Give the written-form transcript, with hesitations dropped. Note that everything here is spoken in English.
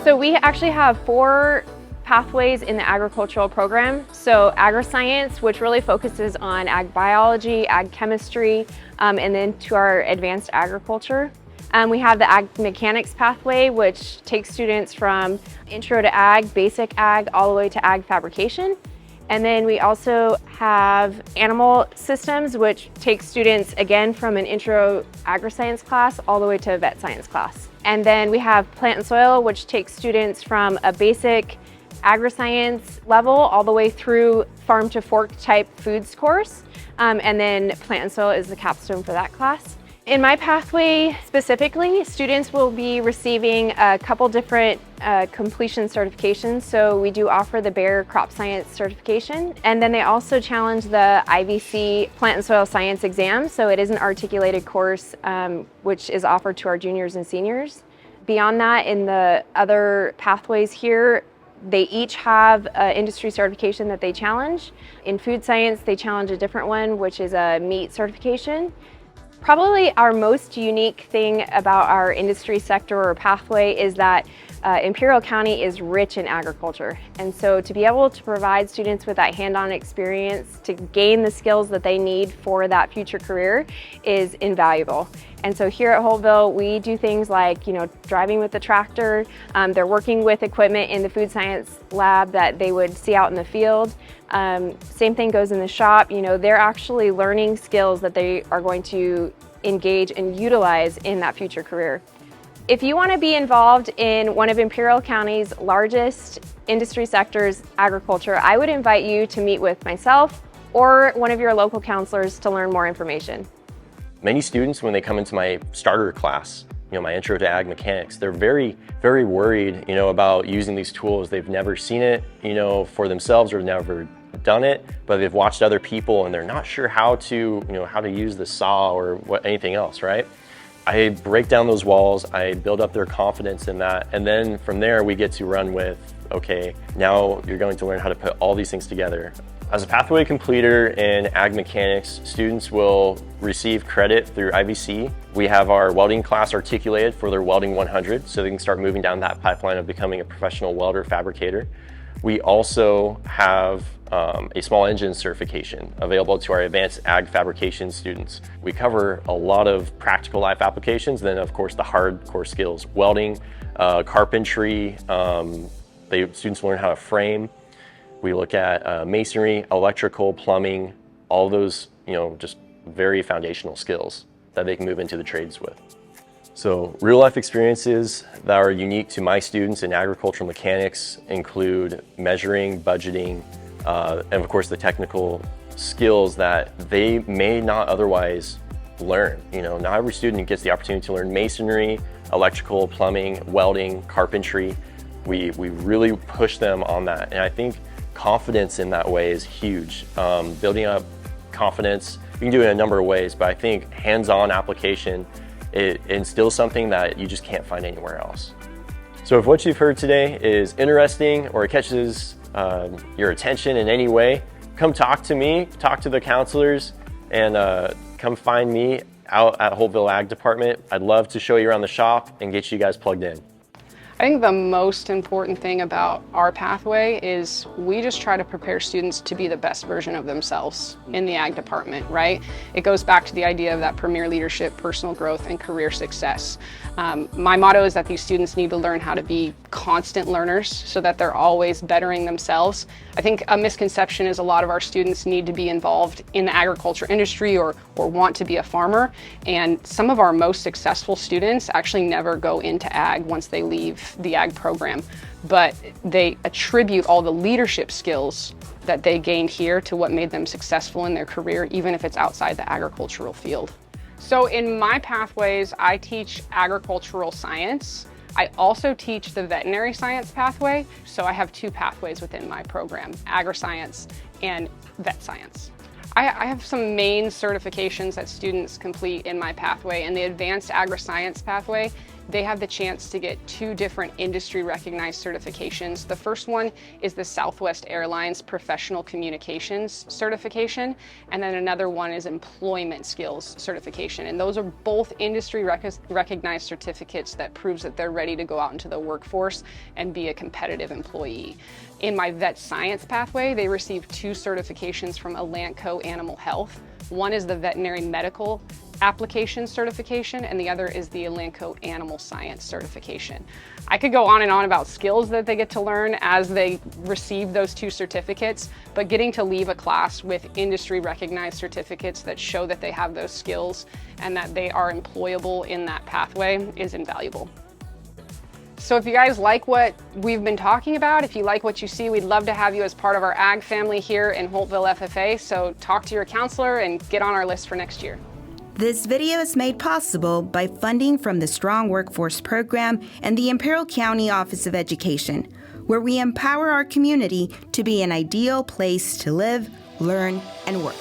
So we actually have 4 pathways in the agricultural program. So agri-science, which really focuses on ag biology, ag chemistry, and then to our advanced agriculture. We have the ag mechanics pathway, which takes students from intro to ag, basic ag, all the way to ag fabrication. And then we also have animal systems, which takes students again from an intro agri-science class all the way to a vet science class. And then we have plant and soil, which takes students from a basic agri-science level all the way through farm to fork type foods course. And then plant and soil is the capstone for that class. In my pathway specifically, students will be receiving a couple different completion certifications. So we do offer the Bayer Crop Science certification, and then they also challenge the IVC Plant and Soil Science exam. So it is an articulated course which is offered to our juniors and seniors. Beyond that, in the other pathways here, they each have an industry certification that they challenge. In food science, they challenge a different one, which is a meat certification. Probably our most unique thing about our industry sector or pathway is that Imperial County is rich in agriculture. And so to be able to provide students with that hand-on experience to gain the skills that they need for that future career is invaluable. And so here at Holtville, we do things like, driving with the tractor. They're working with equipment in the food science lab that they would see out in the field. Same thing goes in the shop. They're actually learning skills that they are going to engage and utilize in that future career. If you want to be involved in one of Imperial County's largest industry sectors, agriculture, I would invite you to meet with myself or one of your local counselors to learn more information. Many students, when they come into my starter class, my intro to ag mechanics, they're very, very worried, about using these tools. They've never seen it, for themselves or never done it, but they've watched other people and they're not sure how to use the saw or anything else, right? I break down those walls, I build up their confidence in that, and then from there we get to run with, okay, now you're going to learn how to put all these things together. As a pathway completer in ag mechanics, students will receive credit through IVC. We have our welding class articulated for their welding 100, so they can start moving down that pipeline of becoming a professional welder fabricator. We also have a small engine certification available to our advanced ag fabrication students. We cover a lot of practical life applications, then of course the hardcore skills, welding, carpentry, students learn how to frame. We look at masonry, electrical, plumbing, all those, just very foundational skills that they can move into the trades with. So real life experiences that are unique to my students in agricultural mechanics include measuring, budgeting, and of course the technical skills that they may not otherwise learn. Not every student gets the opportunity to learn masonry, electrical, plumbing, welding, carpentry. We really push them on that, and I think confidence in that way is huge. Building up confidence, you can do it in a number of ways, but I think hands-on application, it instills something that you just can't find anywhere else. So if what you've heard today is interesting or it catches your attention in any way, come talk to me, talk to the counselors, and come find me out at Holtville Ag Department. I'd love to show you around the shop and get you guys plugged in. I think the most important thing about our pathway is we just try to prepare students to be the best version of themselves in the ag department, right? It goes back to the idea of that premier leadership, personal growth, and career success. My motto is that these students need to learn how to be constant learners so that they're always bettering themselves. I think a misconception is a lot of our students need to be involved in the agriculture industry or want to be a farmer, and some of our most successful students actually never go into ag once they leave the ag program, but they attribute all the leadership skills that they gained here to what made them successful in their career, even if it's outside the agricultural field. So in my pathways, I teach agricultural science. I also teach the veterinary science pathway, so I have 2 pathways within my program, agri-science and vet science. I have some main certifications that students complete in my pathway, and the advanced agri-science pathway they have the chance to get 2 different industry recognized certifications. The first one is the Southwest Airlines Professional Communications certification, and then another one is Employment Skills certification. And those are both industry recognized certificates that proves that they're ready to go out into the workforce and be a competitive employee. In my vet science pathway, they received 2 certifications from Elanco Animal Health. One is the Veterinary Medical Application certification, and the other is the Elanco Animal Science certification. I could go on and on about skills that they get to learn as they receive those 2 certificates, but getting to leave a class with industry recognized certificates that show that they have those skills and that they are employable in that pathway is invaluable. So if you guys like what we've been talking about, if you like what you see, we'd love to have you as part of our ag family here in Holtville FFA. So talk to your counselor and get on our list for next year. This video is made possible by funding from the Strong Workforce Program and the Imperial County Office of Education, where we empower our community to be an ideal place to live, learn, and work.